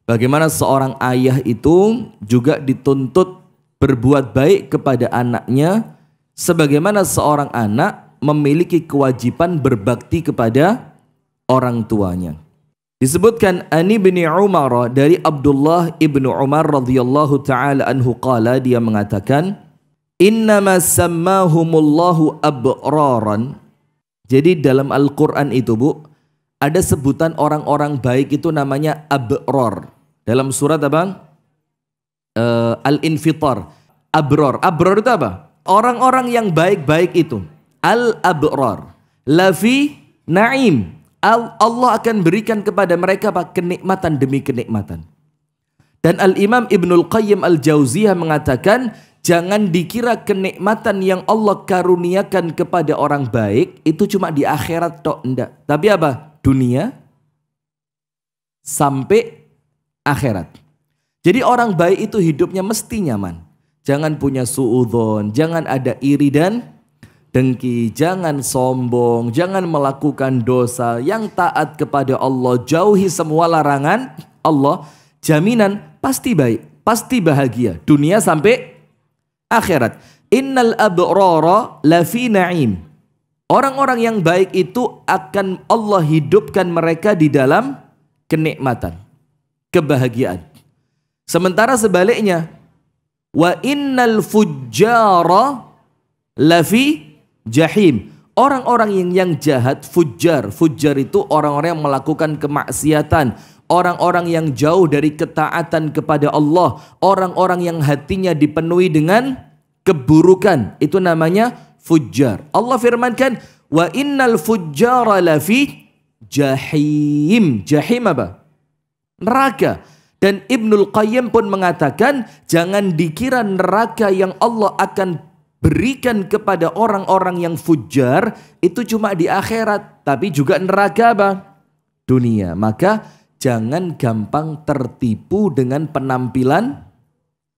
Bagaimana seorang ayah itu juga dituntut berbuat baik kepada anaknya, sebagaimana seorang anak memiliki kewajiban berbakti kepada orang tuanya. Disebutkan Ani bin Umar dari Abdullah ibnu Umar radhiyallahu taala anhu qala, dia mengatakan, innama sammahumullahu abraran. Jadi dalam Al-Quran itu ada sebutan orang-orang baik itu namanya abrar. Dalam surat apa? Al-Infitar. Abrar. Abrar itu apa? Orang-orang yang baik-baik itu. Al-abrar. Lafi na'im. Allah akan berikan kepada mereka kenikmatan demi kenikmatan. Dan Al-Imam Ibnul Qayyim Al-Jauziyah mengatakan, jangan dikira kenikmatan yang Allah karuniakan kepada orang baik itu cuma di akhirat tok, enggak. Tapi apa? Dunia sampai akhirat. Jadi orang baik itu hidupnya mesti nyaman. Jangan punya suudzon, jangan ada iri dan dengki, jangan sombong, jangan melakukan dosa, yang taat kepada Allah, jauhi semua larangan Allah. Jaminan pasti baik, pasti bahagia dunia sampai akhirat. Innal abrara lafi na'im. Orang-orang yang baik itu akan Allah hidupkan mereka di dalam kenikmatan, kebahagiaan. Sementara sebaliknya, wa innal fujjara lafi jahim. Orang-orang yang jahat, fujjar. Fujjar itu orang-orang yang melakukan kemaksiatan, orang-orang yang jauh dari ketaatan kepada Allah, orang-orang yang hatinya dipenuhi dengan keburukan. Itu namanya fujjar. Allah firmankan, wa innal fujjara lafi jahim. Jahim apa? Neraka. Dan Ibnul Qayyim pun mengatakan, jangan dikira neraka yang Allah akan berikan kepada orang-orang yang fujjar itu cuma di akhirat, tapi juga neraka apa? Dunia. Maka jangan gampang tertipu dengan penampilan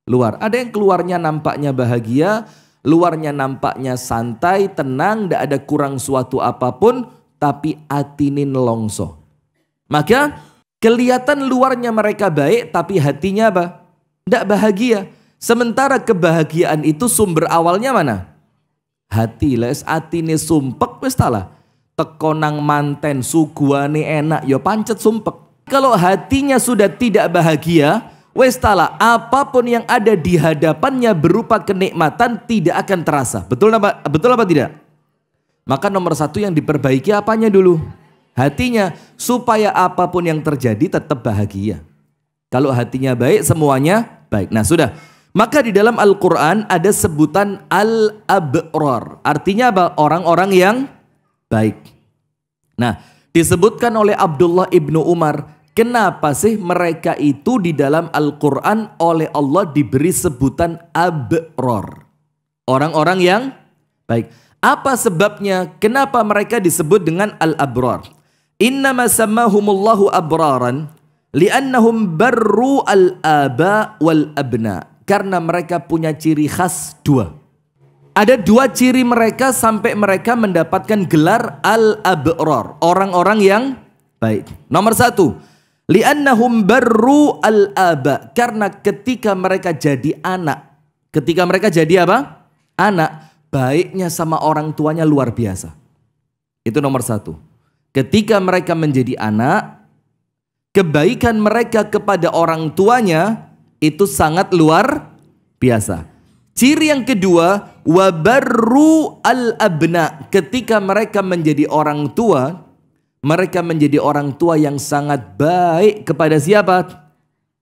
luar. Ada yang keluarnya nampaknya bahagia, luarnya nampaknya santai, tenang, tidak ada kurang suatu apapun, tapi atine nelongso. Maka kelihatan luarnya mereka baik, tapi hatinya apa? Tidak bahagia. Sementara kebahagiaan itu sumber awalnya mana? Hati. Les atine sumpek wis talah. Tekonang manten suguhane enak ya pancet sumpek. Kalau hatinya sudah tidak bahagia, wes talah, apapun yang ada di hadapannya berupa kenikmatan tidak akan terasa. Betul apa tidak? Maka nomor satu yang diperbaiki apanya dulu? Hatinya, supaya apapun yang terjadi tetap bahagia. Kalau hatinya baik, semuanya baik. Nah sudah. Maka di dalam Al-Quran ada sebutan al-abrar. Artinya apa? Orang-orang yang baik. Nah, disebutkan oleh Abdullah ibnu Umar, kenapa sih mereka itu di dalam Al-Quran oleh Allah diberi sebutan abrar? Orang-orang yang baik. Apa sebabnya? Kenapa mereka disebut dengan al-abrar? Innama sammahumullahu abraran li'annahum barru al-aba wal-abna. Karena mereka punya ciri khas dua. Ada dua ciri mereka sampai mereka mendapatkan gelar al-abrar. Orang-orang yang baik. Nomor satu, li'annahum barru al-aba. Karena ketika mereka jadi anak. Ketika mereka jadi apa? Anak. Baiknya sama orang tuanya luar biasa. Itu nomor satu. Ketika mereka menjadi anak, kebaikan mereka kepada orang tuanya itu sangat luar biasa. Ciri yang kedua, wabarru al-abna. Ketika mereka menjadi orang tua, mereka menjadi orang tua yang sangat baik kepada siapa?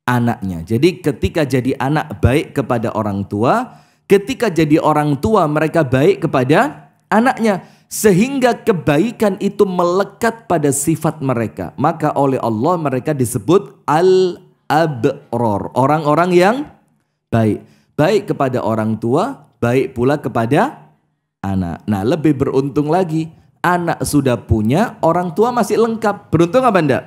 Anaknya. Jadi ketika jadi anak baik kepada orang tua, ketika jadi orang tua mereka baik kepada anaknya. Sehingga kebaikan itu melekat pada sifat mereka. Maka oleh Allah mereka disebut al-abrar. Orang-orang yang baik. Baik kepada orang tua, baik pula kepada anak. Nah lebih beruntung lagi. Anak sudah punya, orang tua masih lengkap. Beruntung apa enggak?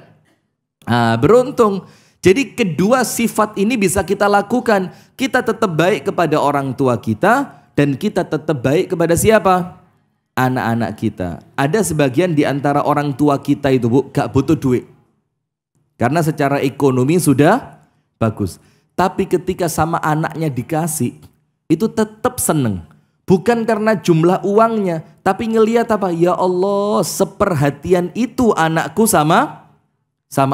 Nah, beruntung. Jadi kedua sifat ini bisa kita lakukan. Kita tetap baik kepada orang tua kita. Dan kita tetap baik kepada siapa? Anak-anak kita. Ada sebagian di antara orang tua kita itu gak butuh duit. Karena secara ekonomi sudah bagus. Tapi ketika sama anaknya dikasih, itu tetap seneng. Bukan karena jumlah uangnya, tapi ngelihat apa? Ya Allah, seperhatian itu anakku sama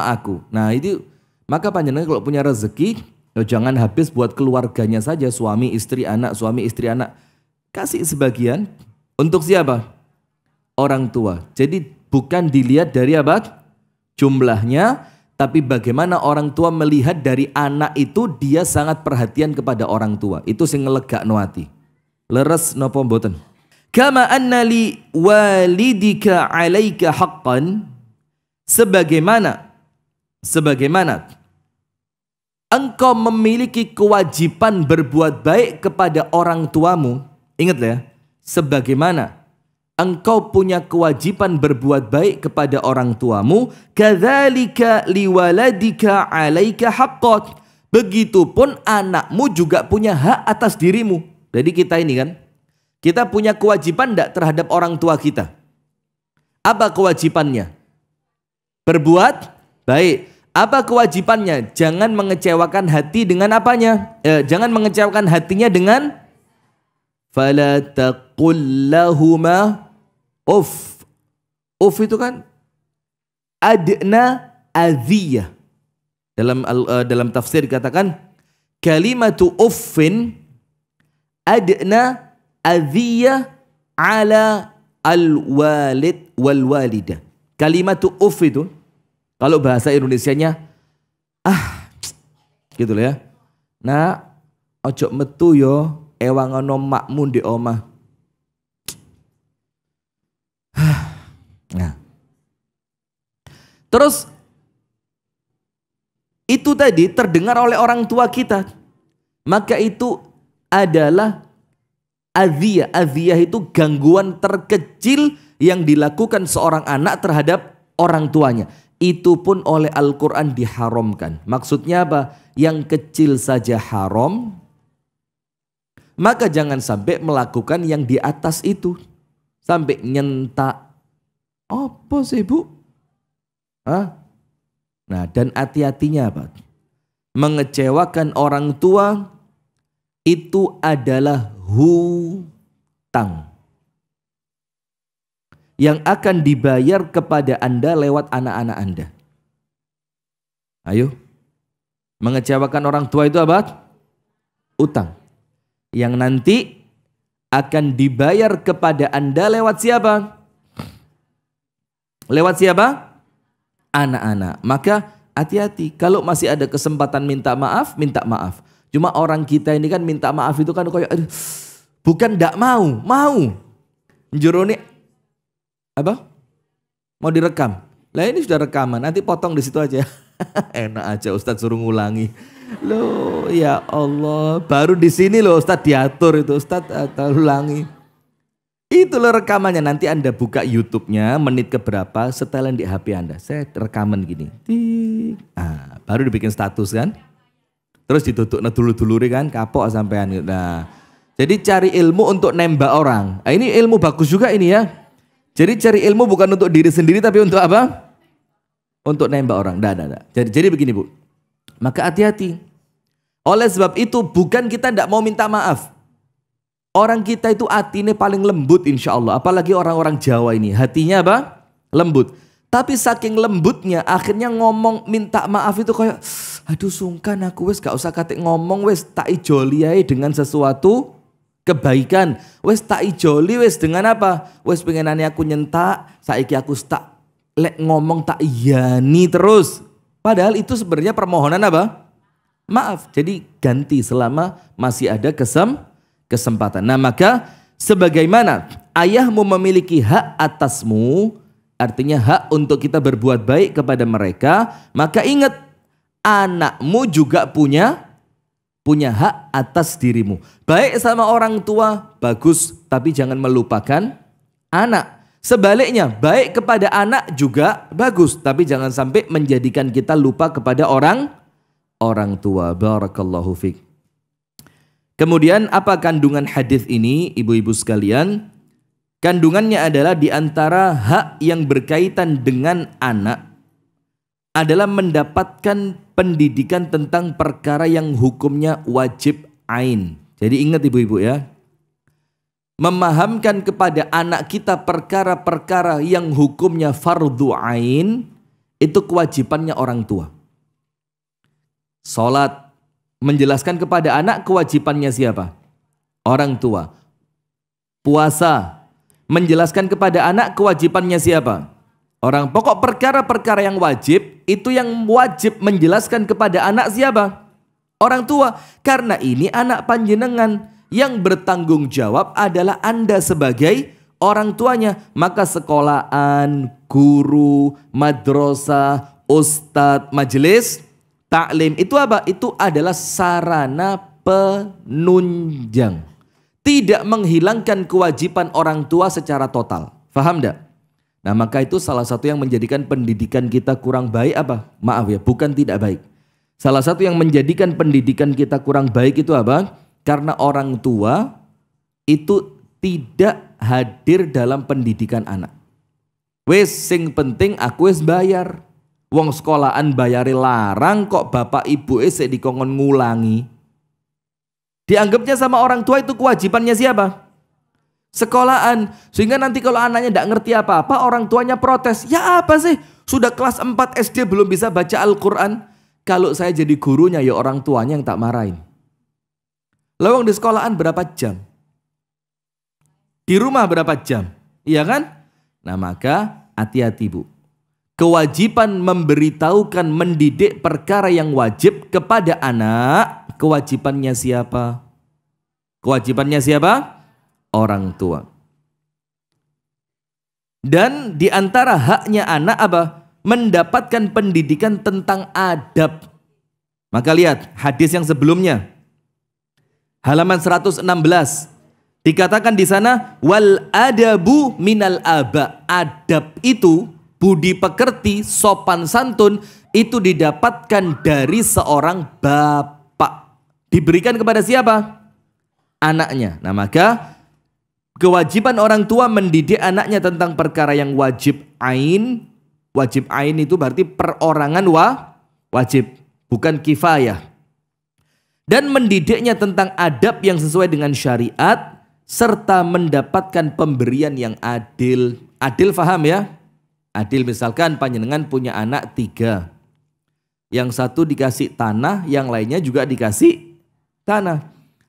aku. Nah itu, maka panjenengan kalau punya rezeki, jangan habis buat keluarganya saja, suami, istri, anak, suami, istri, anak. Kasih sebagian untuk siapa? Orang tua. Jadi bukan dilihat dari apa? Jumlahnya, tapi bagaimana orang tua melihat dari anak itu dia sangat perhatian kepada orang tua. Itu sing ngelegakno ati. Leres napa mboten? Kama anna li walidika 'alaika haqqan, sebagaimana engkau memiliki kewajiban berbuat baik kepada orang tuamu. Ingat ya, sebagaimana engkau punya kewajiban berbuat baik kepada orang tuamu, kadzalika liwaladika 'alaika haqqan. Begitupun anakmu juga punya hak atas dirimu. Jadi kita ini kan, kita punya kewajiban enggak terhadap orang tua kita? Apa kewajibannya? Berbuat baik. Apa kewajibannya? Jangan mengecewakan hati dengan apanya? Jangan mengecewakan hatinya dengan fala taqul lahuma uff. Uff itu kan adna adhiyah. Dalam tafsir katakan kalimatu uffin adna adhiyah ala al-walid wal walidah. Kalimatu uff itu kalau bahasa Indonesianya gitu loh ya. Nah, ojo metu yo ewangono makmu di omah. Nah. Terus itu tadi terdengar oleh orang tua kita. Maka itu adalah adhiyah. Adhiyah itu gangguan terkecil yang dilakukan seorang anak terhadap orang tuanya. Itu pun oleh Al-Quran diharamkan. Maksudnya apa? Yang kecil saja haram, maka jangan sampai melakukan yang di atas itu. Sampai nyentak. Apa sih bu? Nah, dan hati-hatinya apa? Mengecewakan orang tua itu adalah hutang yang akan dibayar kepada Anda lewat anak-anak Anda. Ayo. Mengecewakan orang tua itu apa? Utang. Yang nanti akan dibayar kepada Anda lewat siapa? Lewat siapa? Anak-anak. Maka hati-hati. Kalau masih ada kesempatan minta maaf, minta maaf. Cuma orang kita ini kan minta maaf itu kan kayak bukan ndak mau, mau. Jerone apa? Mau direkam. Lah ini sudah rekaman, nanti potong di situ aja. Enak aja Ustadz suruh ngulangi. Loh, ya Allah, baru di sini loh Ustadz diatur itu, Ustadz ulangi. Itulah rekamannya, nanti Anda buka YouTube-nya menit keberapa, setelan di HP Anda. Saya rekaman gini. Baru dibikin status kan? Terus ditutup dulu-dulu kan, kapok sampean. Nah, jadi cari ilmu untuk nembak orang. Nah, ini ilmu bagus juga ini ya. Jadi cari ilmu bukan untuk diri sendiri tapi untuk apa? Untuk nembak orang. Jadi begini bu. Maka hati-hati. Oleh sebab itu bukan kita tidak mau minta maaf. Orang kita itu hatinya paling lembut insya Allah. Apalagi orang-orang Jawa ini. Hatinya apa? Lembut. Tapi saking lembutnya akhirnya ngomong minta maaf itu kayak aduh sungkan aku wes gak usah katik ngomong wes tak ijoli aja dengan sesuatu kebaikan. Wes tak ijoli wes dengan apa? Wes pengenannya aku nyentak, saiki aku tak lek ngomong tak iyani terus. Padahal itu sebenarnya permohonan apa? Maaf. Jadi ganti selama masih ada kesempatan. Nah maka sebagaimana ayahmu memiliki hak atasmu, artinya hak untuk kita berbuat baik kepada mereka, maka ingat anakmu juga punya hak atas dirimu. Baik sama orang tua, bagus, tapi jangan melupakan anak. Sebaliknya, baik kepada anak juga bagus, tapi jangan sampai menjadikan kita lupa kepada orang tua. Barakallahu fiik. Kemudian apa kandungan hadis ini, ibu-ibu sekalian? Kandungannya adalah di antara hak yang berkaitan dengan anak. adalah mendapatkan pendidikan tentang perkara yang hukumnya wajib ain. Jadi ingat ibu-ibu ya, memahamkan kepada anak kita perkara-perkara yang hukumnya fardhu ain itu kewajibannya orang tua. Salat, menjelaskan kepada anak kewajibannya siapa? Orang tua. Puasa, menjelaskan kepada anak kewajibannya siapa? Orang. Pokok perkara-perkara yang wajib, itu yang wajib menjelaskan kepada anak siapa? Orang tua. Karena ini anak panjenengan, yang bertanggung jawab adalah Anda sebagai orang tuanya. Maka sekolahan, guru, madrasah, ustadz, majelis taklim itu apa? Itu adalah sarana penunjang. Tidak menghilangkan kewajiban orang tua secara total. Faham enggak? Nah, maka itu salah satu yang menjadikan pendidikan kita kurang baik apa? Maaf ya, bukan tidak baik. Salah satu yang menjadikan pendidikan kita kurang baik itu apa? Karena orang tua itu tidak hadir dalam pendidikan anak. Wes sing penting aku wes bayar. Wong sekolahan bayari larang kok bapak ibu sik dikongkon ngulangi. Dianggapnya sama orang tua itu kewajibannya siapa? Sekolahan. Sehingga nanti kalau anaknya tidak ngerti apa-apa, orang tuanya protes. Ya apa sih? Sudah kelas 4 SD belum bisa baca Al-Quran. Kalau saya jadi gurunya ya orang tuanya yang tak marahin. Lawang di sekolahan berapa jam? Di rumah berapa jam? Iya kan? Nah maka hati-hati bu. Kewajiban memberitahukan, mendidik perkara yang wajib kepada anak, kewajibannya siapa? Kewajibannya siapa? Orang tua. Dan di antara haknya anak apa? Mendapatkan pendidikan tentang adab. Maka lihat hadis yang sebelumnya. Halaman 116. Dikatakan di sana wal adabu minal aba. Adab itu, budi pekerti, sopan santun itu didapatkan dari seorang bapak. Diberikan kepada siapa? Anaknya. Nah maka kewajiban orang tua mendidik anaknya tentang perkara yang wajib ain. Wajib ain itu berarti perorangan wajib, bukan kifayah. Dan mendidiknya tentang adab yang sesuai dengan syariat serta mendapatkan pemberian yang adil. Adil faham ya? Adil misalkan panjenengan punya anak 3. Yang satu dikasih tanah, yang lainnya juga dikasih tanah.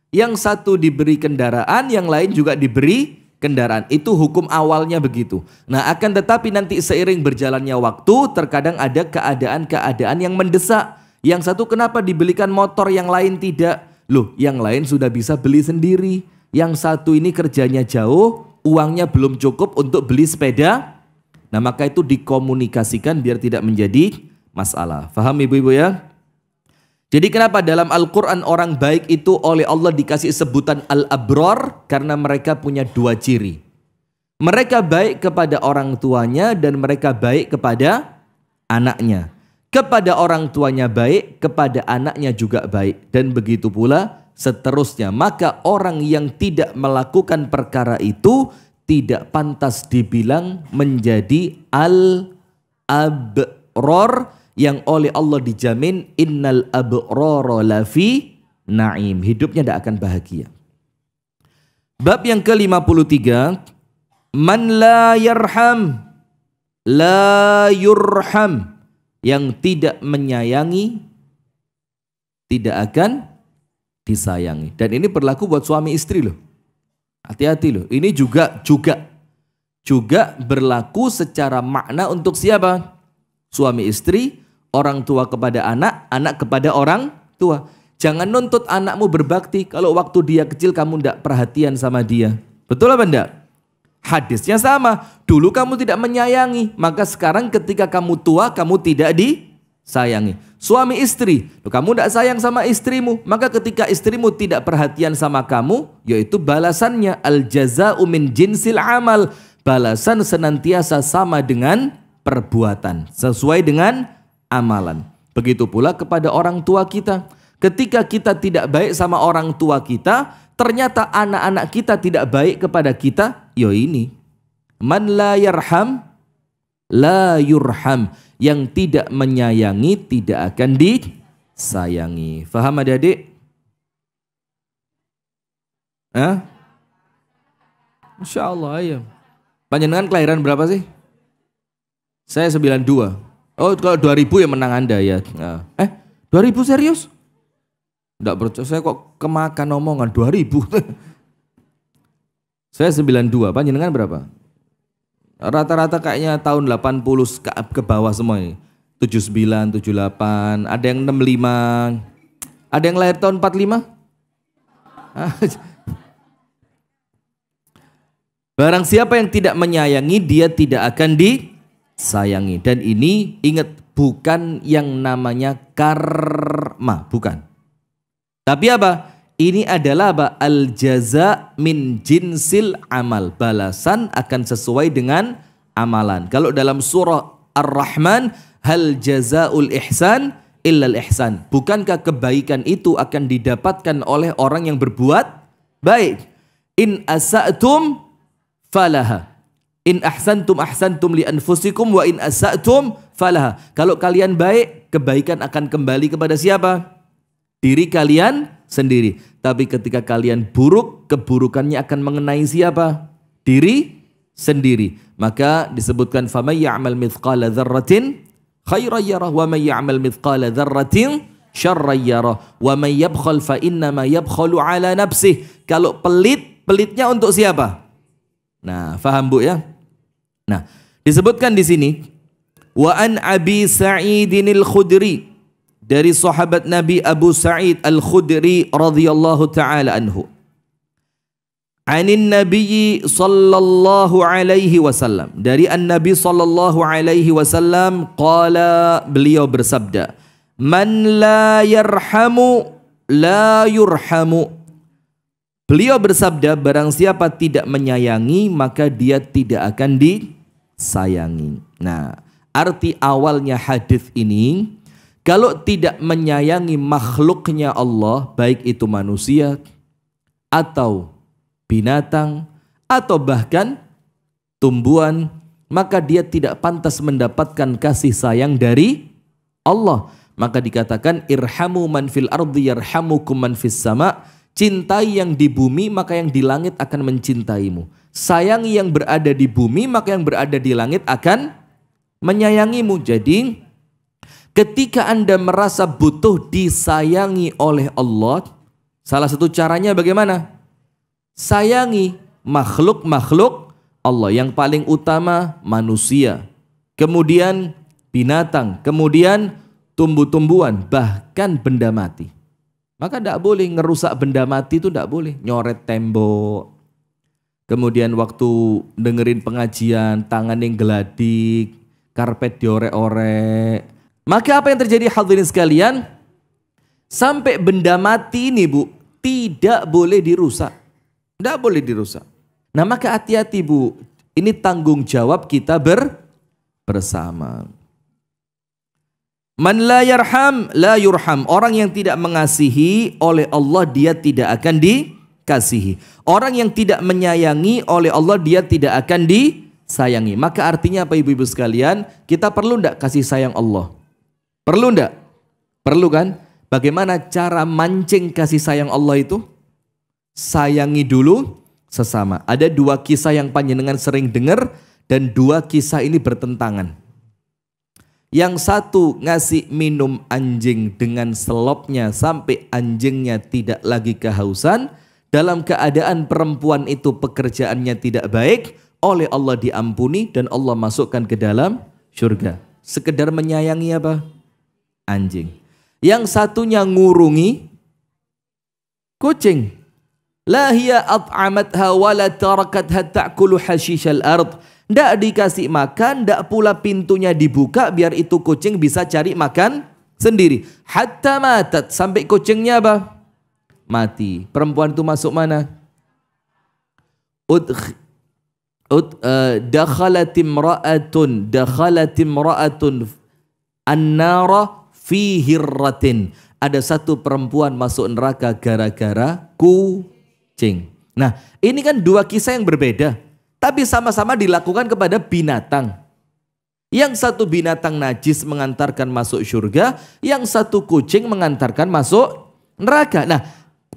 Yang satu diberi kendaraan, yang lain juga diberi kendaraan. Itu hukum awalnya begitu. Nah akan tetapi nanti seiring berjalannya waktu terkadang ada keadaan-keadaan yang mendesak. Yang satu kenapa dibelikan motor, yang lain tidak? Loh, yang lain sudah bisa beli sendiri. Yang satu ini kerjanya jauh, uangnya belum cukup untuk beli sepeda. Nah maka itu dikomunikasikan biar tidak menjadi masalah. Faham ibu-ibu ya? Jadi kenapa dalam Al-Quran orang baik itu oleh Allah dikasih sebutan Al-Abrar? Karena mereka punya 2 ciri. Mereka baik kepada orang tuanya dan mereka baik kepada anaknya. Kepada orang tuanya baik, kepada anaknya juga baik. Dan begitu pula seterusnya. Maka orang yang tidak melakukan perkara itu tidak pantas dibilang menjadi al-abrar yang oleh Allah dijamin innal abrara lafi na'im. Hidupnya tidak akan bahagia. Bab yang ke-53, man la yarham la yurham. Yang tidak menyayangi tidak akan disayangi. Dan ini berlaku buat suami istri loh. Hati-hati loh. Ini juga berlaku secara makna untuk siapa? Suami istri, orang tua kepada anak, anak kepada orang tua. Jangan nuntut anakmu berbakti kalau waktu dia kecil kamu tidak perhatian sama dia. Betul apa enggak? Hadisnya sama. Dulu kamu tidak menyayangi, maka sekarang ketika kamu tua kamu tidak disayangi. Suami istri, kamu tidak sayang sama istrimu, maka ketika istrimu tidak perhatian sama kamu, yaitu balasannya al-jaza'u min jinsil amal. Balasan senantiasa sama dengan perbuatan, sesuai dengan amalan. Begitu pula kepada orang tua kita. Ketika kita tidak baik sama orang tua kita, ternyata anak-anak kita tidak baik kepada kita, yo ini man la yarham la yurham. Yang tidak menyayangi tidak akan disayangi. Faham adik-adik? Hah? Insya Allah, ayo. Panjenengan kelahiran berapa sih? Saya 92. Oh, kalau 2000 ya menang Anda ya. 2000 serius? Enggak percaya, saya kok kemakan omongan 2000. Saya 92, panjenengan berapa? Rata-rata kayaknya tahun 80 ke bawah semua ini. 79, 78, ada yang 65. Ada yang lahir tahun 45? Barang siapa yang tidak menyayangi, dia tidak akan disayangi. Dan ini ingat, bukan yang namanya karma, bukan. Tapi apa? Ini adalah apa? Al-jaza min jinsil amal. Balasan akan sesuai dengan amalan. Kalau dalam surah Ar-Rahman, hal jazaul ihsan illal ihsan. Bukankah kebaikan itu akan didapatkan oleh orang yang berbuat baik? In asa'tum falaha. In ahsantum ahsantum li anfusikum wa in asa'tum falaha. Kalau kalian baik, kebaikan akan kembali kepada siapa? Diri kalian sendiri. Tapi ketika kalian buruk, keburukannya akan mengenai siapa? Diri sendiri. Maka disebutkan faman ya'mal mithqala dzarratin khairan yarah wa man ya'mal mithqala dzarratin syarran yarah wa man yabkhal fa innama yabkhalu ala nafsih. Kalau pelit, pelitnya untuk siapa? Nah, faham Bu ya? Nah, disebutkan di sini wa an Abi Sa'idin al-Khudri, dari sahabat Nabi Abu Sa'id Al-Khudri radhiyallahu taala anhu. Anin Nabi sallallahu alaihi wasallam, dari An-Nabi sallallahu alaihi wasallam qala, beliau bersabda, man la yarhamu la yurhamu. Beliau bersabda, barang siapa tidak menyayangi maka dia tidak akan disayangi. Nah, arti awalnya hadis ini, kalau tidak menyayangi makhluknya Allah, baik itu manusia atau binatang atau bahkan tumbuhan, maka dia tidak pantas mendapatkan kasih sayang dari Allah. Maka dikatakan irhamu man fil ardi yarhamukum man fis sama. Cintai yang di bumi, maka yang di langit akan mencintaimu. Sayangi yang berada di bumi, maka yang berada di langit akan menyayangimu. Jadi ketika Anda merasa butuh disayangi oleh Allah, salah satu caranya bagaimana? Sayangi makhluk-makhluk Allah. Yang paling utama manusia, kemudian binatang, kemudian tumbuh-tumbuhan, bahkan benda mati. Maka tidak boleh ngerusak benda mati, itu tidak boleh. Nyoret tembok, kemudian waktu dengerin pengajian tangan yang geladik, karpet diorek-orek. Maka apa yang terjadi hadirin sekalian? Sampai benda mati ini Bu, tidak boleh dirusak. Tidak boleh dirusak. Nah maka hati-hati Bu, ini tanggung jawab kita bersama. Man la yarham la yurham. Orang yang tidak mengasihi oleh Allah, dia tidak akan dikasihi. Orang yang tidak menyayangi oleh Allah, dia tidak akan disayangi. Maka artinya apa ibu-ibu sekalian? Kita perlu enggak kasih sayang Allah? Perlu enggak? Perlu kan? Bagaimana cara mancing kasih sayang Allah itu? Sayangi dulu sesama. Ada dua kisah yang panjenengan sering dengar, dan dua kisah ini bertentangan. Yang satu ngasih minum anjing dengan selopnya sampai anjingnya tidak lagi kehausan. Dalam keadaan perempuan itu pekerjaannya tidak baik, oleh Allah diampuni dan Allah masukkan ke dalam surga. Sekedar menyayangi apa? Anjing. Yang satunya ngurungi kucing. La hiya at'amatha wa la tarakatha ta'kulu hashishal ard. Tidak dikasih makan, tidak pula pintunya dibuka biar itu kucing bisa cari makan sendiri. Hatta matat, sampai kucingnya apa? Mati. Perempuan itu masuk mana? Dakhalat imra'atun an-nara fi hirratin. Ada satu perempuan masuk neraka gara-gara kucing. Nah, ini kan dua kisah yang berbeda, tapi sama-sama dilakukan kepada binatang. Yang satu binatang najis mengantarkan masuk surga, yang satu kucing mengantarkan masuk neraka. Nah,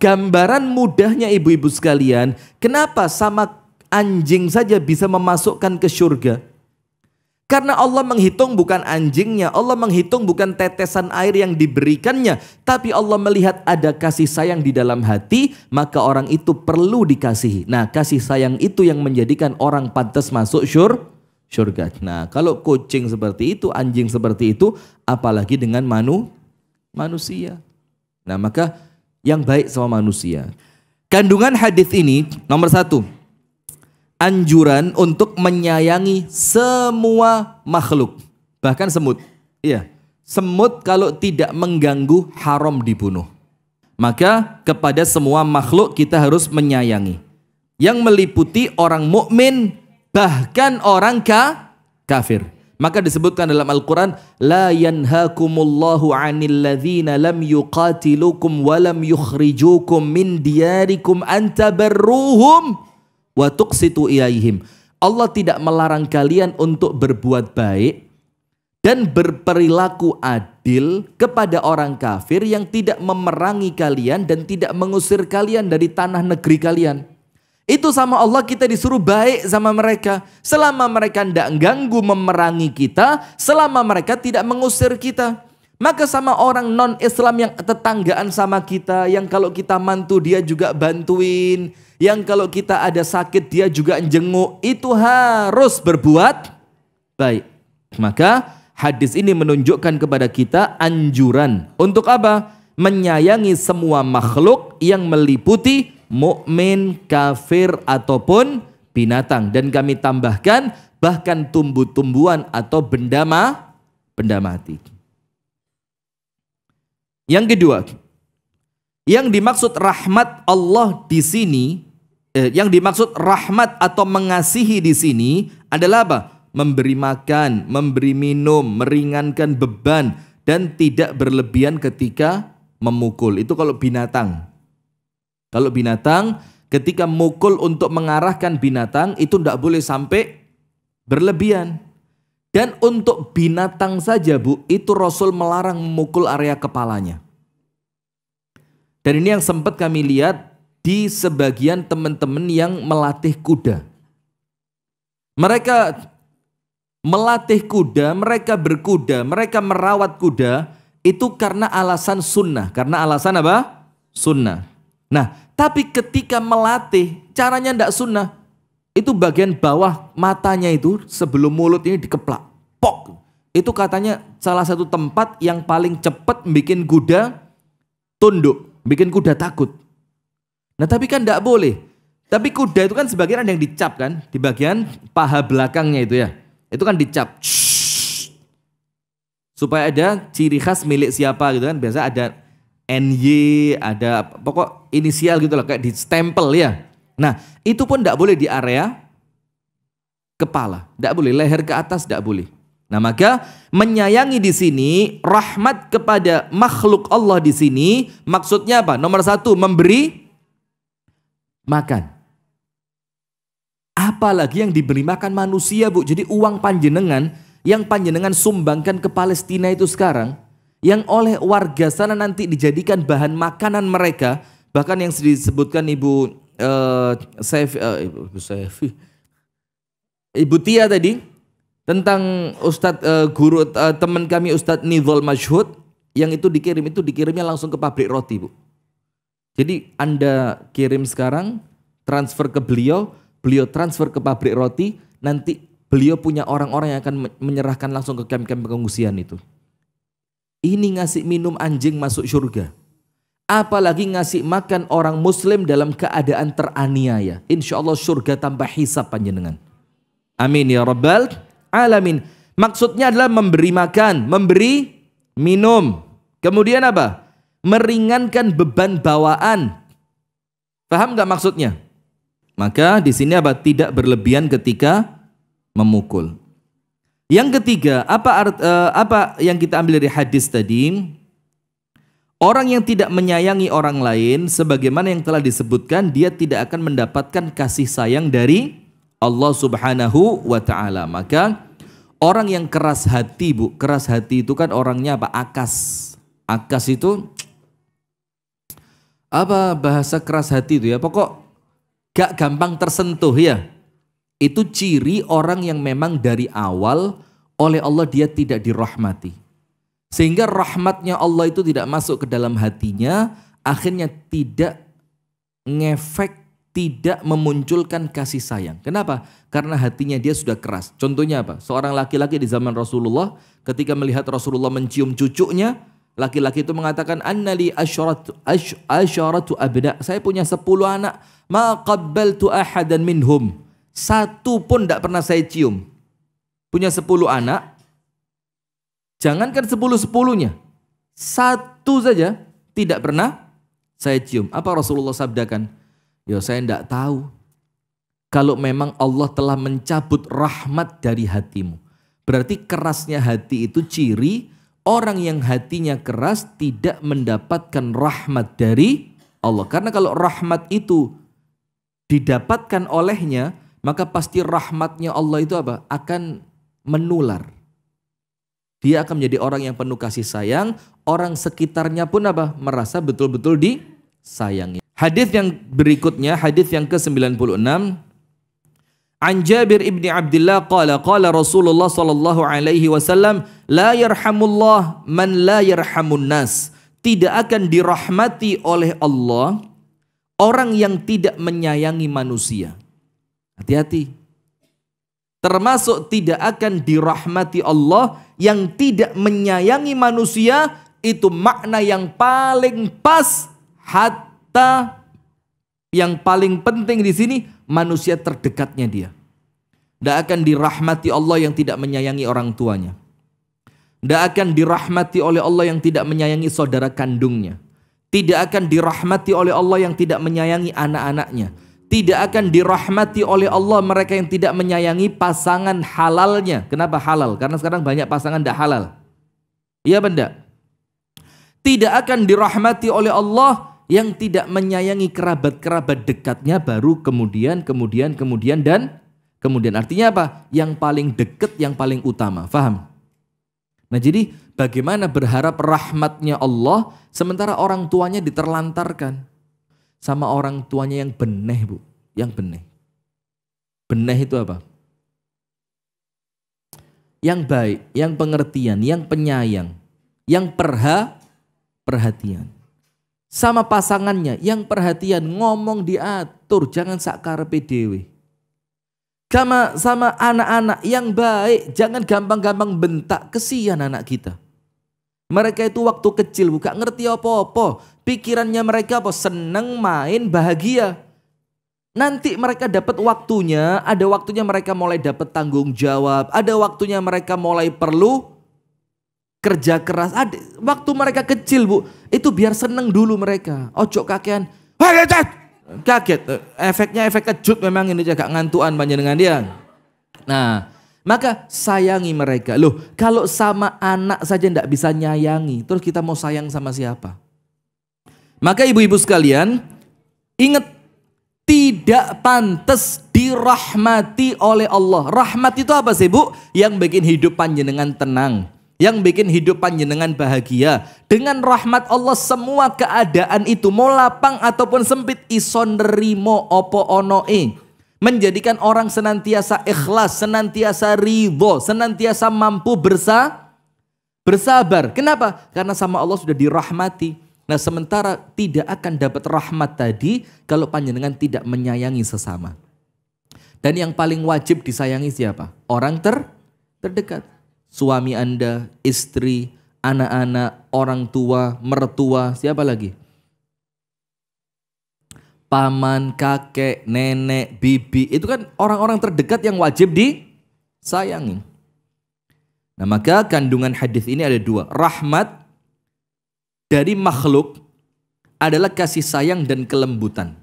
gambaran mudahnya ibu-ibu sekalian, kenapa sama anjing saja bisa memasukkan ke surga? Karena Allah menghitung bukan anjingnya, Allah menghitung bukan tetesan air yang diberikannya, tapi Allah melihat ada kasih sayang di dalam hati, maka orang itu perlu dikasihi. Nah, kasih sayang itu yang menjadikan orang pantas masuk surga. Nah, kalau kucing seperti itu, anjing seperti itu, apalagi dengan manusia. Nah, maka yang baik sama manusia. Kandungan hadis ini nomor 1, anjuran untuk menyayangi semua makhluk, bahkan semut. Iya, semut kalau tidak mengganggu haram dibunuh. Maka kepada semua makhluk kita harus menyayangi. Yang meliputi orang mukmin, bahkan orang kafir. Maka disebutkan dalam Al-Quran, la yanhakumullahu 'anil ladzina lam yuqatilukum wa lam yukhrijukum min diyarikum an tabarruhum wa tuqsitu ilaihim. Allah tidak melarang kalian untuk berbuat baik dan berperilaku adil kepada orang kafir yang tidak memerangi kalian dan tidak mengusir kalian dari tanah negeri kalian. Itu sama Allah kita disuruh baik sama mereka. Selama mereka tidak ganggu memerangi kita, selama mereka tidak mengusir kita. Maka sama orang non-Islam yang tetanggaan sama kita, yang kalau kita mantu dia juga bantuin, yang kalau kita ada sakit dia juga jenguk, itu harus berbuat baik. Maka hadis ini menunjukkan kepada kita anjuran untuk apa? Menyayangi semua makhluk yang meliputi mukmin, kafir ataupun binatang, dan kami tambahkan bahkan tumbuh-tumbuhan atau benda mati. Yang kedua, yang dimaksud rahmat Allah di sini, yang dimaksud rahmat atau mengasihi di sini adalah apa? Memberi makan, memberi minum, meringankan beban, dan tidak berlebihan ketika memukul. Itu kalau binatang. Kalau binatang, ketika mukul untuk mengarahkan binatang, itu tidak boleh sampai berlebihan. Dan untuk binatang saja, Bu, itu Rasul melarang memukul area kepalanya. Dan ini yang sempat kami lihat di sebagian teman-teman yang melatih kuda. Mereka melatih kuda, mereka berkuda, mereka merawat kuda, itu karena alasan sunnah. Karena alasan apa? Sunnah. Nah, tapi ketika melatih, caranya tidak sunnah. Itu bagian bawah matanya itu sebelum mulut ini dikeplak. Pok. Itu katanya salah satu tempat yang paling cepat bikin kuda tunduk, bikin kuda takut. Nah, tapi kan tidak boleh. Tapi kuda itu kan sebagian ada yang dicap kan, di bagian paha belakangnya itu ya. Itu kan dicap. Supaya ada ciri khas milik siapa gitu kan. Biasa ada NY, ada pokok inisial gitu lah, kayak di stempel ya. Nah, itu pun tidak boleh di area kepala, tidak boleh, leher ke atas tidak boleh. Nah, maka menyayangi di sini, rahmat kepada makhluk Allah di sini, maksudnya apa? Nomor 1, memberi makan. Apalagi yang diberi makan manusia, Bu. Jadi uang panjenengan yang panjenengan sumbangkan ke Palestina itu sekarang, yang oleh warga sana nanti dijadikan bahan makanan mereka, bahkan yang disebutkan Ibu Tia tadi tentang Ustadz guru teman kami Ustadz Nidhol Masyhud, yang itu dikirimnya langsung ke pabrik roti, Bu. Jadi Anda kirim sekarang, transfer ke beliau transfer ke pabrik roti, nanti beliau punya orang-orang yang akan menyerahkan langsung ke kamp-kamp pengungsian itu. Ini ngasih minum anjing masuk surga. Apalagi ngasih makan orang muslim dalam keadaan teraniaya. Insya Allah surga tanpa hisab panjenengan. Amin ya rabbal alamin. Maksudnya adalah memberi makan, memberi minum. Kemudian apa? Meringankan beban bawaan. Paham nggak maksudnya? Maka di sini apa? Tidak berlebihan ketika memukul. Yang ketiga, apa yang kita ambil dari hadis tadi? Orang yang tidak menyayangi orang lain, sebagaimana yang telah disebutkan, dia tidak akan mendapatkan kasih sayang dari Allah Subhanahu wa Ta'ala. Maka Orang yang keras hati, Bu. Keras hati itu kan orangnya apa? Akas. Akas itu apa bahasa keras hati itu ya? Pokok gak gampang tersentuh ya. Itu ciri orang yang memang dari awal oleh Allah dia tidak dirahmati. Sehingga rahmatnya Allah itu tidak masuk ke dalam hatinya, akhirnya tidak ngefek, tidak memunculkan kasih sayang. Kenapa? Karena hatinya dia sudah keras. Contohnya apa? Seorang laki-laki di zaman Rasulullah ketika melihat Rasulullah mencium cucunya, laki-laki itu mengatakan annali asyaratu abna. Saya punya 10 anak, ma qabbaltu ahadan minhum. Satu pun tidak pernah saya cium. Punya 10 anak, jangankan 10-10-nya, satu saja tidak pernah saya cium. Apa Rasulullah sabdakan? Ya saya tidak tahu. Kalau memang Allah telah mencabut rahmat dari hatimu. Berarti kerasnya hati itu ciri orang yang hatinya keras tidak mendapatkan rahmat dari Allah. Karena kalau rahmat itu didapatkan olehnya, maka pasti rahmatnya Allah itu apa? Akan menular. Dia akan menjadi orang yang penuh kasih sayang. Orang sekitarnya pun apa? Merasa betul-betul disayangi. Hadis yang berikutnya, hadis yang ke-96. An Jabir ibni Abdullah qala Rasulullah sallallahu alaihi wasallam la yarhamullah man la yarhamun nas. Tidak akan dirahmati oleh Allah orang yang tidak menyayangi manusia. Hati-hati. Termasuk tidak akan dirahmati Allah yang tidak menyayangi manusia, itu makna yang paling pas, hatta yang paling penting di sini manusia terdekatnya dia. Tidak akan dirahmati Allah yang tidak menyayangi orang tuanya. Tidak akan dirahmati oleh Allah yang tidak menyayangi saudara kandungnya. Tidak akan dirahmati oleh Allah yang tidak menyayangi anak-anaknya. Tidak akan dirahmati oleh Allah mereka yang tidak menyayangi pasangan halalnya. Kenapa halal? Karena sekarang banyak pasangan tidak halal. Iya benda. Tidak akan dirahmati oleh Allah yang tidak menyayangi kerabat-kerabat dekatnya, baru kemudian artinya apa? Yang paling dekat, yang paling utama. Faham? Nah jadi bagaimana berharap rahmatnya Allah sementara orang tuanya diterlantarkan sama orang tuanya yang beneh, Bu. Yang beneh. Beneh itu apa? Yang baik, yang pengertian, yang penyayang, yang perhatian. Sama pasangannya yang perhatian, ngomong diatur, jangan sakkarepe dhewe. Sama anak-anak yang baik, jangan gampang-gampang bentak, kesian anak kita. Mereka itu waktu kecil bukan ngerti apa-apa, pikirannya mereka apa? Seneng, main, bahagia. Nanti mereka dapat waktunya, ada waktunya mereka mulai dapat tanggung jawab, ada waktunya mereka mulai perlu kerja keras. Ada waktu mereka kecil, Bu, itu biar seneng dulu mereka. Ojo kakean, kaget. Efeknya efek kejut memang ini, jaga ngantuan panjenengan dia. Nah, maka sayangi mereka. Loh, kalau sama anak saja tidak bisa nyayangi, terus kita mau sayang sama siapa? Maka ibu-ibu sekalian, ingat, tidak pantas dirahmati oleh Allah. Rahmat itu apa sih, Bu? Yang bikin hidup panjenengan tenang, yang bikin hidup panjenengan bahagia. Dengan rahmat Allah semua keadaan itu, mau lapang ataupun sempit, ison nerimo opo onoe. Menjadikan orang senantiasa ikhlas, senantiasa ridho, senantiasa mampu bersabar. Kenapa? Karena sama Allah sudah dirahmati. Nah sementara tidak akan dapat rahmat tadi kalau panjenengan tidak menyayangi sesama. Dan yang paling wajib disayangi siapa? Orang terdekat. Suami Anda, istri, anak-anak, orang tua, mertua, siapa lagi? Paman, kakek, nenek, bibi, itu kan orang-orang terdekat yang wajib disayangi. Nah maka kandungan hadis ini ada dua. Rahmat dari makhluk adalah kasih sayang dan kelembutan.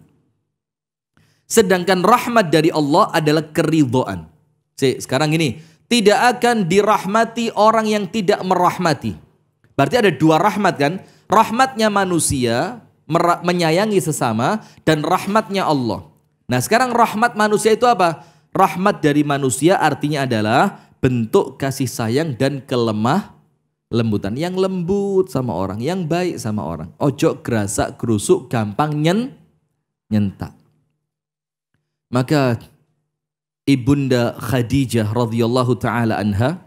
Sedangkan rahmat dari Allah adalah keridhaan. Sekarang ini, tidak akan dirahmati orang yang tidak merahmati. Berarti ada dua rahmat kan? Rahmatnya manusia, menyayangi sesama, dan rahmatnya Allah. Nah sekarang rahmat manusia itu apa? Rahmat dari manusia artinya adalah bentuk kasih sayang dan kelemah lembutan. Yang lembut sama orang, yang baik sama orang. Ojo gerasak gerusuk, gampang nyentak. Maka Ibunda Khadijah radhiyallahu taala anha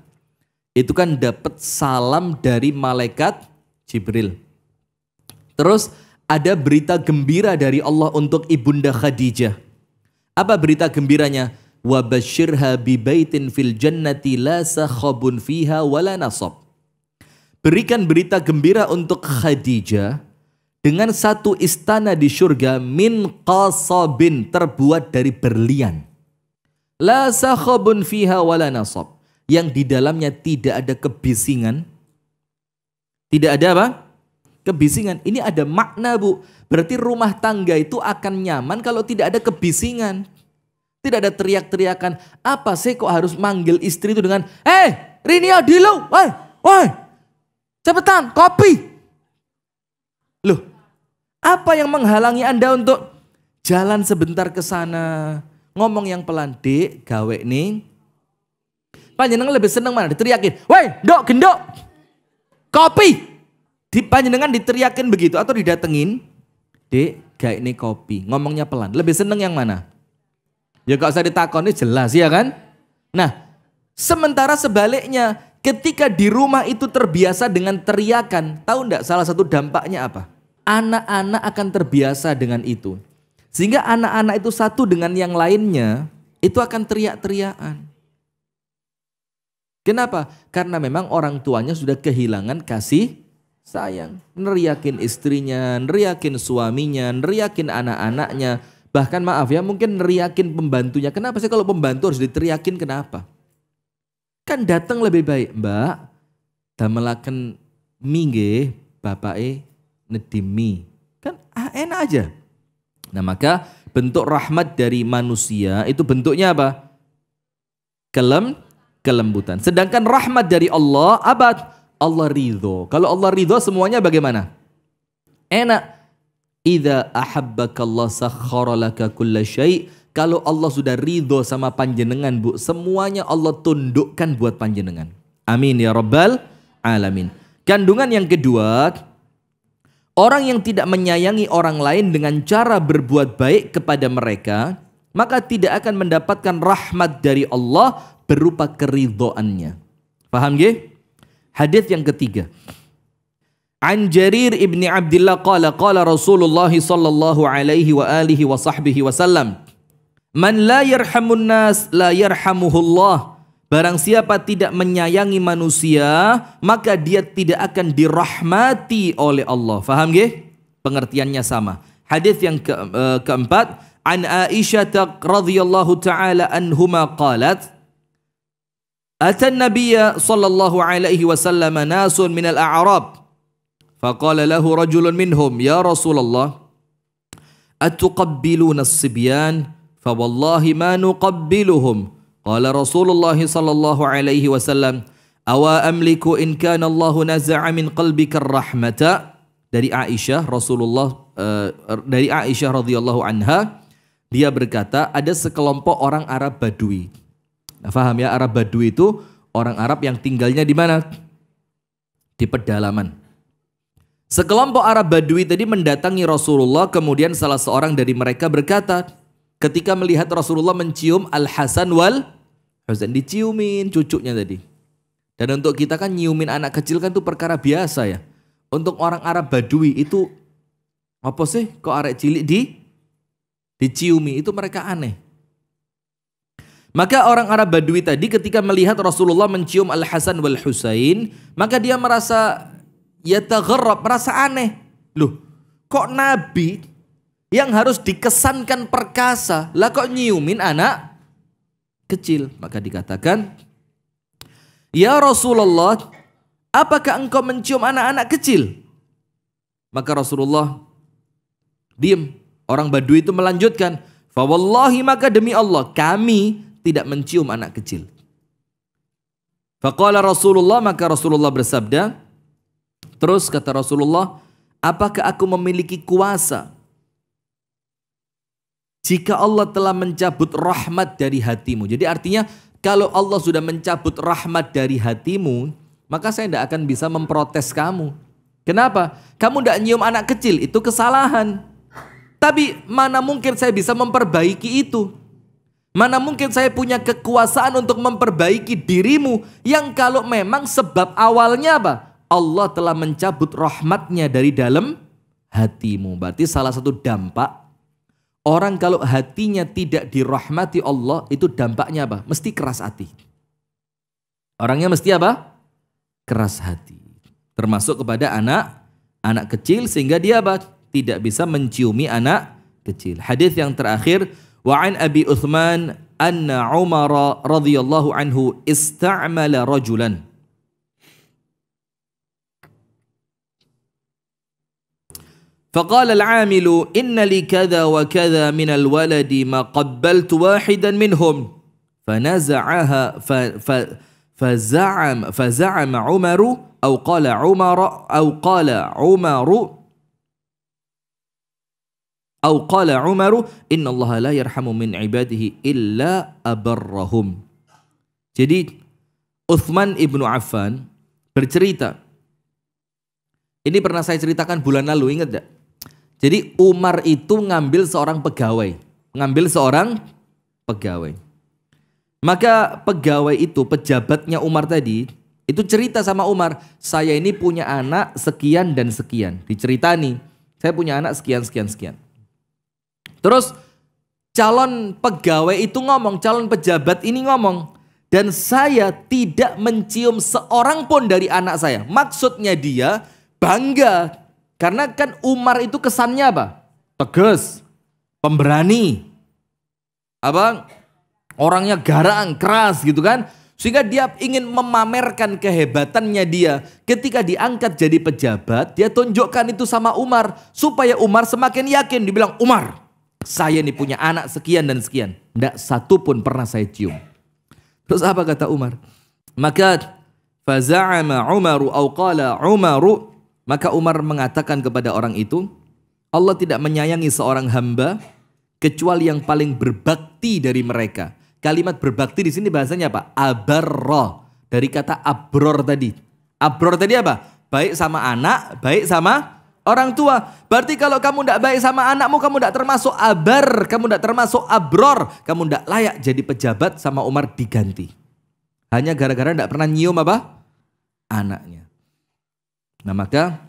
itu kan dapat salam dari malaikat Jibril. Terus ada berita gembira dari Allah untuk Ibunda Khadijah. Apa berita gembiranya? Wa basyirha bi baitin fil jannati la sakhabun fiha wala nasab. Berikan berita gembira untuk Khadijah dengan satu istana di surga min qasabin, terbuat dari berlian. La sakhabun fiha wala nasab. Yang di dalamnya tidak ada kebisingan. Tidak ada apa? Kebisingan. Ini ada makna, Bu. Berarti rumah tangga itu akan nyaman kalau tidak ada kebisingan. Tidak ada teriak-teriakan. Apa sih kok harus manggil istri itu dengan, Rini Adilu, woi, cepetan, kopi. Loh, apa yang menghalangi Anda untuk jalan sebentar ke sana, ngomong yang pelan, Dek, gawe nih. Panjenengan lebih seneng mana? Diteriakin, woi, ndok, gendok, kopi. Panjenengan diteriakin begitu atau didatengin, Dek, gawe nih kopi. Ngomongnya pelan. Lebih seneng yang mana? Ya gak usah ditakoni, jelas ya kan? Nah, sementara sebaliknya, ketika di rumah itu terbiasa dengan teriakan, tahu enggak salah satu dampaknya apa? Anak-anak akan terbiasa dengan itu. Sehingga anak-anak itu satu dengan yang lainnya, itu akan teriak-teriakan. Kenapa? Karena memang orang tuanya sudah kehilangan kasih sayang. Neriakin istrinya, neriakin suaminya, neriakin anak-anaknya. Bahkan maaf ya, mungkin neriakin pembantunya. Kenapa sih kalau pembantu harus diteriakin, kenapa? Kan datang lebih baik, Mbak, damelaken mingge bapake nedimi. Kan enak aja. Nah maka bentuk rahmat dari manusia itu bentuknya apa? Kelembutan. Sedangkan rahmat dari Allah, apa? Allah ridho. Kalau Allah ridho semuanya bagaimana? Enak. Idza ahabbakallah sakhkhara laka kulla syai'. Kalau Allah sudah ridho sama panjenengan, Bu, semuanya Allah tundukkan buat panjenengan. Amin ya rabbal alamin. Kandungan yang kedua, orang yang tidak menyayangi orang lain dengan cara berbuat baik kepada mereka, maka tidak akan mendapatkan rahmat dari Allah berupa keridhoannya. Paham nggih? Hadis yang ketiga. An Jarir ibn Abdullah qala Rasulullah sallallahu alaihi wa alihi wa sahbihi wasallam, man la yarhamun nas la yarhamuhullah. Barang siapa tidak menyayangi manusia, maka dia tidak akan dirahmati oleh Allah. Faham nggih? Pengertiannya sama. Hadis yang keempat, an Aisyah radhiyallahu taala anhuma qalat, atan nabiyya sallallahu alaihi wasallam nasun minal a'rab. Faqala lahu rajulun minhum, ya Rasulullah, atuqabbiluna as-sibyan? Fawallahi ma nuqabbiluhum. Qala Rasulullah sallallahu alaihi wasallam, awa amliku in kana Allahu naza'a min qalbika ar-rahmata. Dari Aisyah, dari Aisyah radhiyallahu anha, dia berkata, ada sekelompok orang Arab Badui. Nah, paham ya, Arab Badui itu orang Arab yang tinggalnya di mana? Di pedalaman. Sekelompok Arab Badui tadi mendatangi Rasulullah, kemudian salah seorang dari mereka berkata, ketika melihat Rasulullah mencium Al-Hasan wal Husain, diciumin cucunya tadi. Dan untuk kita kan nyiumin anak kecil kan itu perkara biasa ya. Untuk orang Arab Badui itu, apa sih kok arek cilik diciumi, itu mereka aneh. Maka orang Arab Badui tadi ketika melihat Rasulullah mencium Al-Hasan wal Husain, maka dia merasa yatagharrab, merasa aneh. Loh, kok Nabi yang harus dikesankan perkasa, lah kok nyiumin anak kecil? Maka dikatakan, ya Rasulullah, apakah engkau mencium anak-anak kecil? Maka Rasulullah diam. Orang Badui itu melanjutkan, fa wallahi, maka demi Allah, kami tidak mencium anak kecil. Faqala Rasulullah, maka Rasulullah bersabda, terus kata Rasulullah, apakah aku memiliki kuasa jika Allah telah mencabut rahmat dari hatimu? Jadi artinya Kalau Allah sudah mencabut rahmat dari hatimu, maka saya tidak akan bisa memprotes kamu. Kenapa? Kamu tidak nyium anak kecil, itu kesalahan. Tapi mana mungkin saya bisa memperbaiki itu? Mana mungkin saya punya kekuasaan untuk memperbaiki dirimu yang kalau memang sebab awalnya apa? Allah telah mencabut rahmatnya dari dalam hatimu. Berarti salah satu dampak orang kalau hatinya tidak dirahmati Allah, itu dampaknya apa? Mesti keras hati. Orangnya mesti apa? Keras hati. Termasuk kepada anak kecil, sehingga dia apa? Tidak bisa menciumi anak kecil. Hadis yang terakhir, wa an Abi Uthman anna Umar radhiyallahu anhu ista'mala rajulan. فقال العامل إن لي كذا وكذا من الولد ما قبلت واحدا منهم فنزعها فزعم عمر أو قال عمر إن الله لا يرحم من عباده إلا أبرهم. Jadi Uthman ibnu Affan bercerita, ini pernah saya ceritakan bulan lalu, ingat gak? Jadi Umar itu ngambil seorang pegawai. Maka pegawai itu, pejabatnya Umar tadi, itu cerita sama Umar, saya ini punya anak sekian dan sekian. Diceritani, saya punya anak sekian. Terus calon pegawai itu ngomong, calon pejabat ini ngomong, dan saya tidak mencium seorang pun dari anak saya. Maksudnya dia bangga. Karena kan Umar itu kesannya apa? Tegas, pemberani, orangnya garang, keras gitu kan. Sehingga dia ingin memamerkan kehebatannya dia. Ketika diangkat jadi pejabat, dia tunjukkan itu sama Umar. Supaya Umar semakin yakin. Dibilang, Umar, saya ini punya anak sekian dan sekian. Tidak satu pun pernah saya cium. Terus apa kata Umar? Maka, faza'ama Umaru au qala Umaru. Maka Umar mengatakan kepada orang itu, Allah tidak menyayangi seorang hamba kecuali yang paling berbakti dari mereka. Kalimat berbakti di sini bahasanya apa? Abarra, dari kata abror tadi. Abror tadi apa? Baik sama anak, baik sama orang tua. Berarti kalau kamu tidak baik sama anakmu, kamu tidak termasuk abar, kamu tidak termasuk abror, kamu tidak layak jadi pejabat. Sama Umar diganti. Hanya gara-gara tidak pernah nyium apa? Anaknya. Nah maka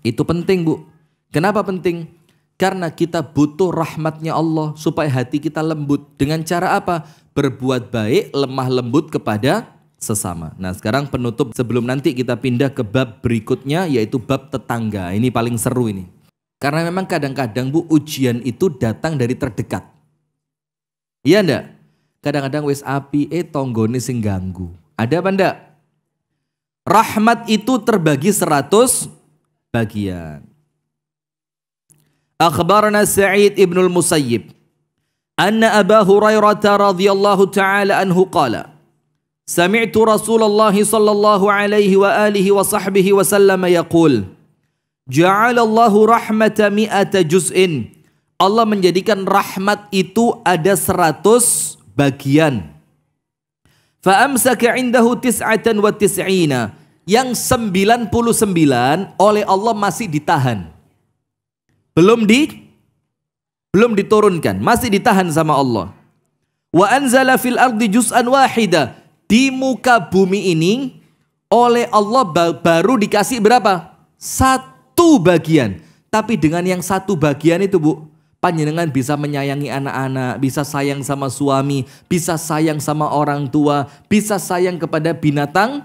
itu penting, Bu. Kenapa penting? Karena kita butuh rahmatnya Allah supaya hati kita lembut. Dengan cara apa? Berbuat baik, lemah lembut kepada sesama. Nah sekarang penutup sebelum nanti kita pindah ke bab berikutnya, yaitu bab tetangga. Ini paling seru ini. Karena memang kadang-kadang, Bu, ujian itu datang dari terdekat. Iya enggak? Kadang-kadang wis api, tonggone sing ganggu. Ada apa enggak? Rahmat itu terbagi 100 bagian. Akhbarana Sa'id ibn al-Musayyib anna Aba Hurairah radhiyallahu ta'ala anhu qala sami'tu Rasulullah sallallahu alaihi wa alihi wa sahbihi wa sallam yaqul ja'alallahu rahmata mi'ata juz'in. Allah menjadikan rahmat itu ada 100 bagian. Fa amsaka 'indahu 99, yang 99 oleh Allah masih ditahan. Belum diturunkan, masih ditahan sama Allah. Wa anzala fil ardi juz'an wahida, di muka bumi ini oleh Allah baru dikasih berapa? 1 bagian. Tapi dengan yang 1 bagian itu, Bu, panjenengan bisa menyayangi anak-anak, bisa sayang sama suami, bisa sayang sama orang tua, bisa sayang kepada binatang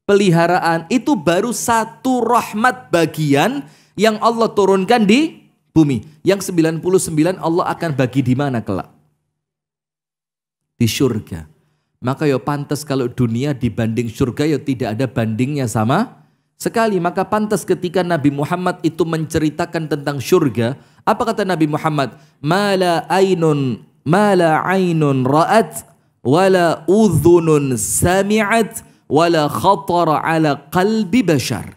peliharaan. Itu baru 1 rahmat bagian yang Allah turunkan di bumi. Yang 99 Allah akan bagi di mana kelak? Di surga. Maka ya pantas kalau dunia dibanding surga ya tidak ada bandingnya sama sekali. Maka pantas ketika Nabi Muhammad itu menceritakan tentang surga, apa kata Nabi Muhammad? Mala ainun ra'at wala udhunun sami'at wala khatara ala qalbi bashar.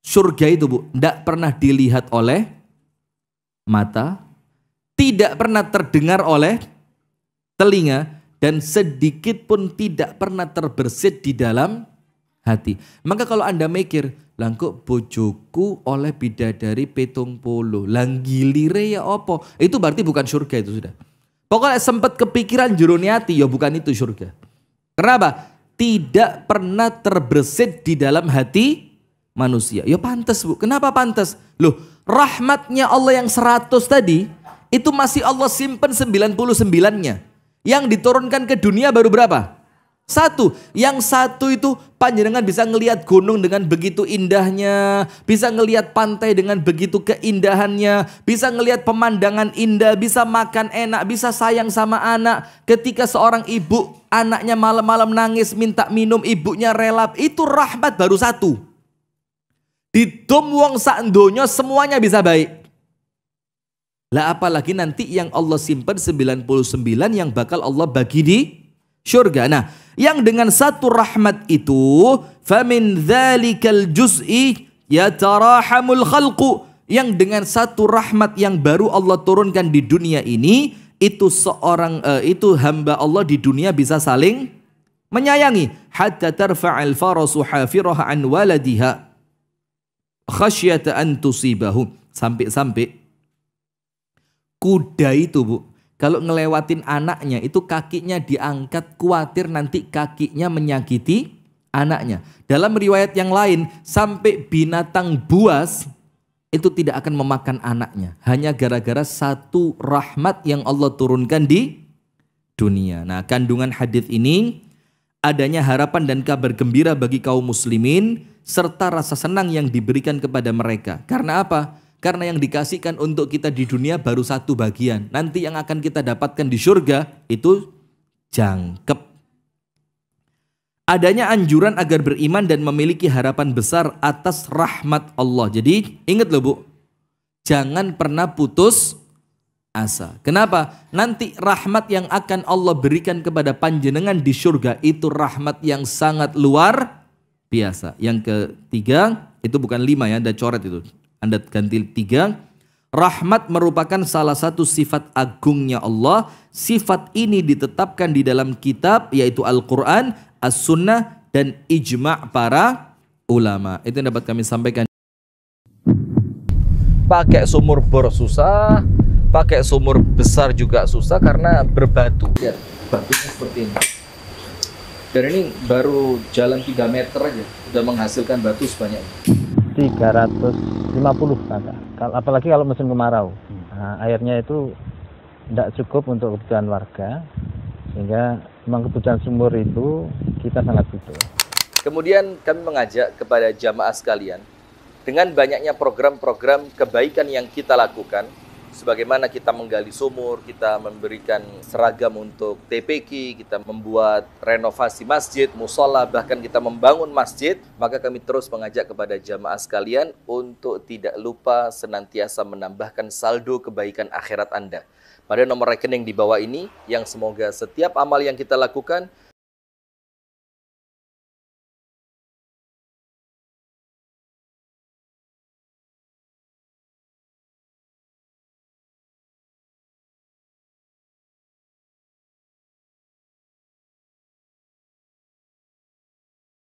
Surga itu, Bu, tidak pernah dilihat oleh mata, tidak pernah terdengar oleh telinga, dan sedikit pun tidak pernah terbersit di dalam hati. Maka kalau Anda mikir, langkuk bojoku oleh bidadari 70, langgilire ya opo? Itu berarti bukan surga itu sudah. Pokoknya sempat kepikiran juruni hati, ya bukan itu surga. Kenapa? Tidak pernah terbersit di dalam hati manusia. Ya pantas Bu. Kenapa pantas? Loh, rahmatnya Allah yang 100 tadi, itu masih Allah simpen 99-nya. Yang diturunkan ke dunia baru berapa? 1. Yang 1 itu panjenengan bisa ngelihat gunung dengan begitu indahnya, bisa ngelihat pantai dengan begitu keindahannya, bisa ngelihat pemandangan indah, bisa makan enak, bisa sayang sama anak. Ketika seorang ibu anaknya malam-malam nangis minta minum, ibunya rela, itu rahmat baru 1. Didom wong sak donya semuanya bisa baik. Lah apalagi nanti yang Allah simpan 99 yang bakal Allah bagi di syurga. Nah, yang dengan 1 rahmat itu, famin dzalikal juz'i yatarahamul khalqu, yang dengan 1 rahmat yang baru Allah turunkan di dunia ini, itu itu hamba Allah di dunia bisa saling menyayangi. Hatta tarfa'al farasu hafiraha an waladiha khasyata an tusibahu. Sampai-sampai kuda itu Bu, kalau ngelewatin anaknya itu kakinya diangkat, khawatir nanti kakinya menyakiti anaknya. Dalam riwayat yang lain, sampai binatang buas itu tidak akan memakan anaknya. Hanya gara-gara 1 rahmat yang Allah turunkan di dunia. Nah, kandungan hadis ini adanya harapan dan kabar gembira bagi kaum muslimin serta rasa senang yang diberikan kepada mereka. Karena apa? Karena yang dikasihkan untuk kita di dunia baru 1 bagian. Nanti yang akan kita dapatkan di surga itu jangkep. Adanya anjuran agar beriman dan memiliki harapan besar atas rahmat Allah. Jadi ingat loh Bu, jangan pernah putus asa. Kenapa? Nanti rahmat yang akan Allah berikan kepada panjenengan di surga itu rahmat yang sangat luar biasa. Yang ketiga, itu bukan 5 ya, ada coret itu. Anda ganti 3. Rahmat merupakan salah satu sifat agungnya Allah. Sifat ini ditetapkan di dalam kitab, yaitu Al-Quran, As-Sunnah, dan ijma' para ulama. Itu yang dapat kami sampaikan. Pakai sumur bor susah, pakai sumur besar juga susah karena berbatu. Lihat, batunya seperti ini. Dan ini baru jalan 3 meter aja, sudah menghasilkan batu sebanyak ini. 350 kakak. Apalagi kalau musim kemarau, nah, airnya itu tidak cukup untuk kebutuhan warga, sehingga memang kebutuhan sumur itu kita sangat butuh. Kemudian kami mengajak kepada jamaah sekalian, dengan banyaknya program-program kebaikan yang kita lakukan, sebagaimana kita menggali sumur, kita memberikan seragam untuk TPQ, kita membuat renovasi masjid, musola, bahkan kita membangun masjid, maka kami terus mengajak kepada jamaah sekalian untuk tidak lupa senantiasa menambahkan saldo kebaikan akhirat Anda. Pada nomor rekening di bawah ini, yang semoga setiap amal yang kita lakukan